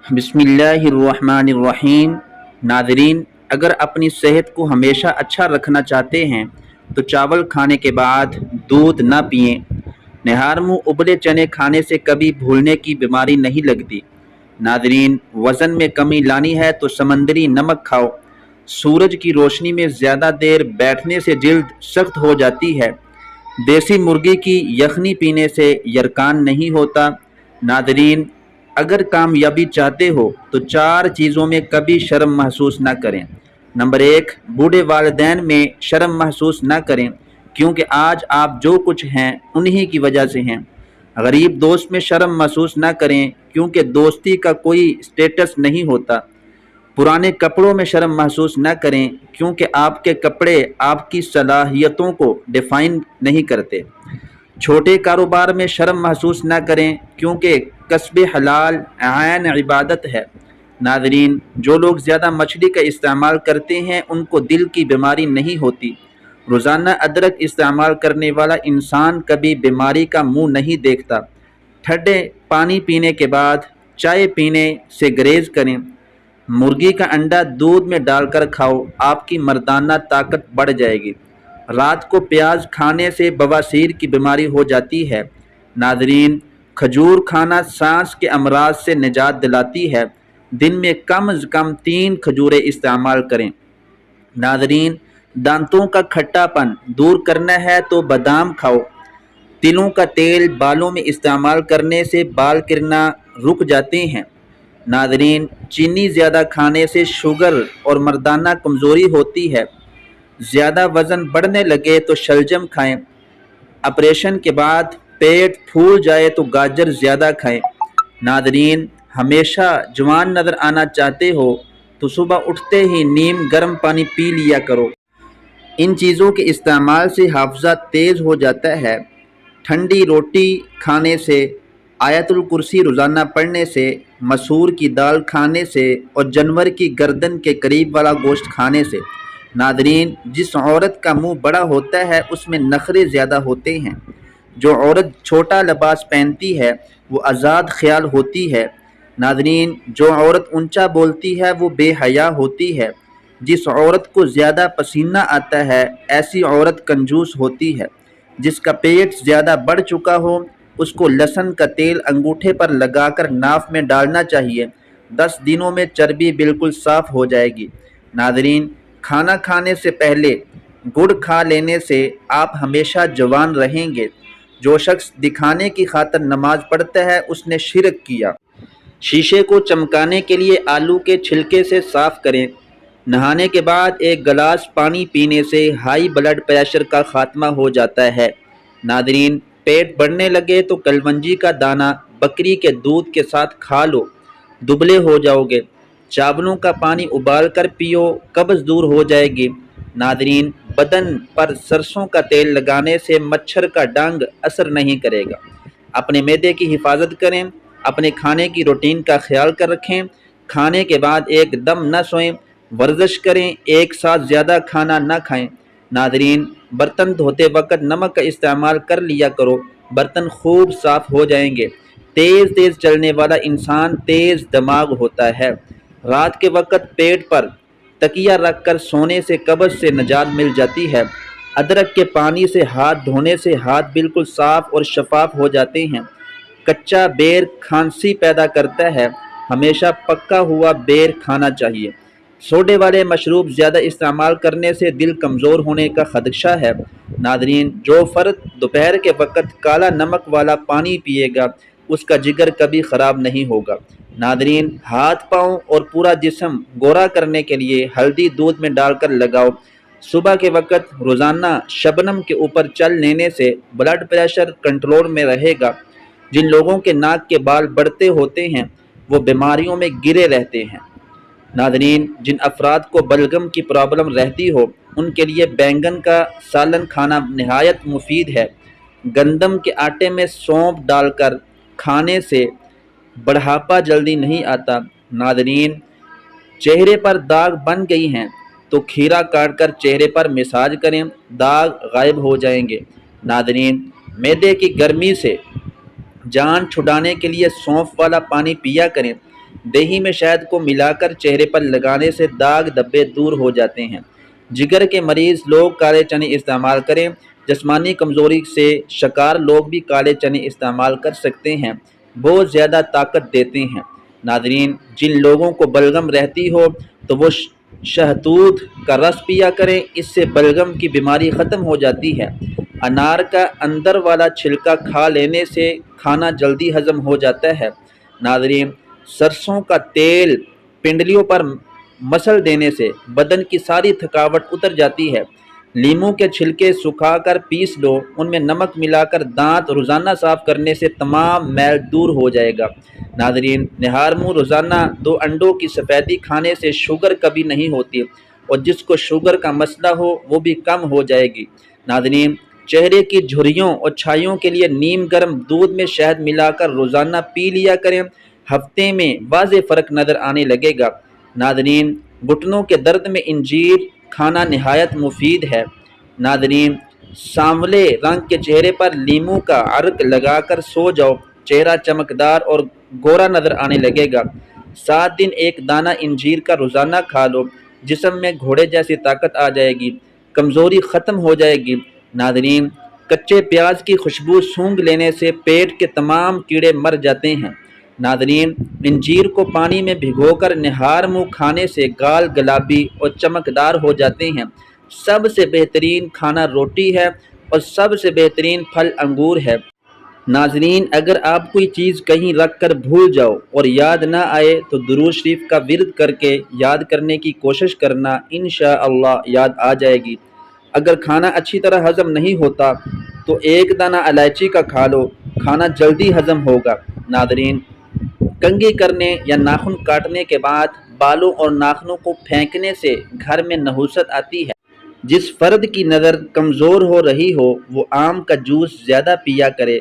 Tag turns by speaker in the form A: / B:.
A: بسم اللہ الرحمن الرحیم۔ ناظرین، اگر اپنی صحت کو ہمیشہ اچھا رکھنا چاہتے ہیں تو چاول کھانے کے بعد دودھ نہ پئیں۔ نہار منہ ابلے چنے کھانے سے کبھی بھولنے کی بیماری نہیں لگتی۔ ناظرین، وزن میں کمی لانی ہے تو سمندری نمک کھاؤ۔ سورج کی روشنی میں زیادہ دیر بیٹھنے سے جلد سخت ہو جاتی ہے۔ دیسی مرغی کی یخنی پینے سے یرقان نہیں ہوتا۔ ناظرین، اگر کامیابی چاہتے ہو تو 4 چیزوں میں کبھی شرم محسوس نہ کریں۔ نمبر 1، بوڑھے والدین میں شرم محسوس نہ کریں، کیونکہ آج آپ جو کچھ ہیں انہی کی وجہ سے ہیں۔ غریب دوست میں شرم محسوس نہ کریں، کیونکہ دوستی کا کوئی سٹیٹس نہیں ہوتا۔ پرانے کپڑوں میں شرم محسوس نہ کریں، کیونکہ آپ کے کپڑے آپ کی صلاحیتوں کو ڈیفائن نہیں کرتے۔ چھوٹے کاروبار میں شرم محسوس نہ کریں، کیونکہ کسب حلال عین عبادت ہے۔ ناظرین، جو لوگ زیادہ مچھلی کا استعمال کرتے ہیں ان کو دل کی بیماری نہیں ہوتی۔ روزانہ ادرک استعمال کرنے والا انسان کبھی بیماری کا منہ نہیں دیکھتا۔ ٹھنڈے پانی پینے کے بعد چائے پینے سے گریز کریں۔ مرغی کا انڈا دودھ میں ڈال کر کھاؤ، آپ کی مردانہ طاقت بڑھ جائے گی۔ رات کو پیاز کھانے سے بواسیر کی بیماری ہو جاتی ہے۔ ناظرین، کھجور کھانا سانس کے امراض سے نجات دلاتی ہے۔ دن میں کم از کم 3 کھجوریں استعمال کریں۔ ناظرین، دانتوں کا کھٹا پن دور کرنا ہے تو بادام کھاؤ۔ تلوں کا تیل بالوں میں استعمال کرنے سے بال گرنا رک جاتے ہیں۔ ناظرین، چینی زیادہ کھانے سے شوگر اور مردانہ کمزوری ہوتی ہے۔ زیادہ وزن بڑھنے لگے تو شلجم کھائیں۔ آپریشن کے بعد پیٹ پھول جائے تو گاجر زیادہ کھائیں۔ ناظرین، ہمیشہ جوان نظر آنا چاہتے ہو تو صبح اٹھتے ہی نیم گرم پانی پی لیا کرو۔ ان چیزوں کے استعمال سے حافظہ تیز ہو جاتا ہے۔ ٹھنڈی روٹی کھانے سے، آیت الکرسی روزانہ پڑھنے سے، مسور کی دال کھانے سے اور جانور کی گردن کے قریب والا گوشت کھانے سے۔ ناظرین، جس عورت کا منہ بڑا ہوتا ہے اس میں نخرے زیادہ ہوتے ہیں۔ جو عورت چھوٹا لباس پہنتی ہے وہ آزاد خیال ہوتی ہے۔ ناظرین، جو عورت اونچا بولتی ہے وہ بے حیا ہوتی ہے۔ جس عورت کو زیادہ پسینہ آتا ہے ایسی عورت کنجوس ہوتی ہے۔ جس کا پیٹ زیادہ بڑھ چکا ہو اس کو لہسن کا تیل انگوٹھے پر لگا کر ناف میں ڈالنا چاہیے۔ 10 دنوں میں چربی بالکل صاف ہو جائے گی۔ ناظرین، کھانا کھانے سے پہلے گڑ کھا لینے سے آپ ہمیشہ جوان رہیں گے۔ جو شخص دکھانے کی خاطر نماز پڑھتا ہے اس نے شرک کیا۔ شیشے کو چمکانے کے لیے آلو کے چھلکے سے صاف کریں۔ نہانے کے بعد 1 گلاس پانی پینے سے ہائی بلڈ پریشر کا خاتمہ ہو جاتا ہے۔ ناظرین، پیٹ بڑھنے لگے تو کلونجی کا دانہ بکری کے دودھ کے ساتھ کھا لو، دبلے ہو جاؤ گے۔ چاولوں کا پانی ابال کر پیو، قبض دور ہو جائے گی۔ ناظرین، بدن پر سرسوں کا تیل لگانے سے مچھر کا ڈنگ اثر نہیں کرے گا۔ اپنے معدے کی حفاظت کریں۔ اپنے کھانے کی روٹین کا خیال کر رکھیں۔ کھانے کے بعد ایک دم نہ سوئیں۔ ورزش کریں، ایک ساتھ زیادہ کھانا نہ کھائیں۔ ناظرین، برتن دھوتے وقت نمک کا استعمال کر لیا کرو، برتن خوب صاف ہو جائیں گے۔ تیز تیز چلنے والا انسان تیز دماغ ہوتا ہے۔ رات کے وقت پیٹ پر تکیہ رکھ کر سونے سے قبض سے نجات مل جاتی ہے۔ ادرک کے پانی سے ہاتھ دھونے سے ہاتھ بالکل صاف اور شفاف ہو جاتے ہیں۔ کچا بیر کھانسی پیدا کرتا ہے، ہمیشہ پکا ہوا بیر کھانا چاہیے۔ سوڈے والے مشروب زیادہ استعمال کرنے سے دل کمزور ہونے کا خدشہ ہے۔ ناظرین، جو فرد دوپہر کے وقت کالا نمک والا پانی پیے گا اس کا جگر کبھی خراب نہیں ہوگا۔ ناظرین، ہاتھ پاؤں اور پورا جسم گورا کرنے کے لیے ہلدی دودھ میں ڈال کر لگاؤ۔ صبح کے وقت روزانہ شبنم کے اوپر چل لینے سے بلڈ پریشر کنٹرول میں رہے گا۔ جن لوگوں کے ناک کے بال بڑھتے ہوتے ہیں وہ بیماریوں میں گرے رہتے ہیں۔ ناظرین، جن افراد کو بلغم کی پرابلم رہتی ہو ان کے لیے بینگن کا سالن کھانا نہایت مفید ہے۔ گندم کے آٹے میں سونف ڈال کر کھانے سے بڑھاپا جلدی نہیں آتا۔ ناظرین، چہرے پر داغ بن گئی ہیں تو کھیرا کاٹ کر چہرے پر مساج کریں، داغ غائب ہو جائیں گے۔ ناظرین، معدے کی گرمی سے جان چھڑانے کے لیے سونف والا پانی پیا کریں۔ دہی میں شہد کو ملا کر چہرے پر لگانے سے داغ دھبے دور ہو جاتے ہیں۔ جگر کے مریض لوگ کالے چنے استعمال کریں۔ جسمانی کمزوری سے شکار لوگ بھی کالے چنے استعمال کر سکتے ہیں، بہت زیادہ طاقت دیتے ہیں۔ ناظرین، جن لوگوں کو بلغم رہتی ہو تو وہ شہتوت کا رس پیا کریں، اس سے بلغم کی بیماری ختم ہو جاتی ہے۔ انار کا اندر والا چھلکا کھا لینے سے کھانا جلدی ہضم ہو جاتا ہے۔ ناظرین، سرسوں کا تیل پنڈلیوں پر مسل دینے سے بدن کی ساری تھکاوٹ اتر جاتی ہے۔ لیموں کے چھلکے سکھا کر پیس لو، ان میں نمک ملا کر دانت روزانہ صاف کرنے سے تمام میل دور ہو جائے گا۔ ناظرین، نہار منہ روزانہ 2 انڈوں کی سفیدی کھانے سے شوگر کبھی نہیں ہوتی، اور جس کو شوگر کا مسئلہ ہو وہ بھی کم ہو جائے گی۔ ناظرین، چہرے کی جھریوں اور چھائیوں کے لیے نیم گرم دودھ میں شہد ملا کر روزانہ پی لیا کریں، ہفتے میں واضح فرق نظر آنے لگے گا۔ ناظرین، گھٹنوں کے درد میں انجیر کھانا نہایت مفید ہے۔ ناظرین، سانولے رنگ کے چہرے پر لیموں کا عرق لگا کر سو جاؤ، چہرہ چمکدار اور گورا نظر آنے لگے گا۔ 7 دن 1 دانہ انجیر کا روزانہ کھا لو، جسم میں گھوڑے جیسی طاقت آ جائے گی، کمزوری ختم ہو جائے گی۔ ناظرین، کچے پیاز کی خوشبو سونگھ لینے سے پیٹ کے تمام کیڑے مر جاتے ہیں۔ ناظرین، انجیر کو پانی میں بھگو کر نہار منہ کھانے سے گال گلابی اور چمکدار ہو جاتے ہیں۔ سب سے بہترین کھانا روٹی ہے اور سب سے بہترین پھل انگور ہے۔ ناظرین، اگر آپ کوئی چیز کہیں رکھ کر بھول جاؤ اور یاد نہ آئے تو درود شریف کا ورد کر کے یاد کرنے کی کوشش کرنا، انشاءاللہ یاد آ جائے گی۔ اگر کھانا اچھی طرح ہضم نہیں ہوتا تو 1 دانہ الائچی کا کھا لو، کھانا جلدی ہضم ہوگا۔ ناظرین، کنگھی کرنے یا ناخن کاٹنے کے بعد بالوں اور ناخنوں کو پھینکنے سے گھر میں نحوست آتی ہے۔ جس فرد کی نظر کمزور ہو رہی ہو وہ آم کا جوس زیادہ پیا کرے،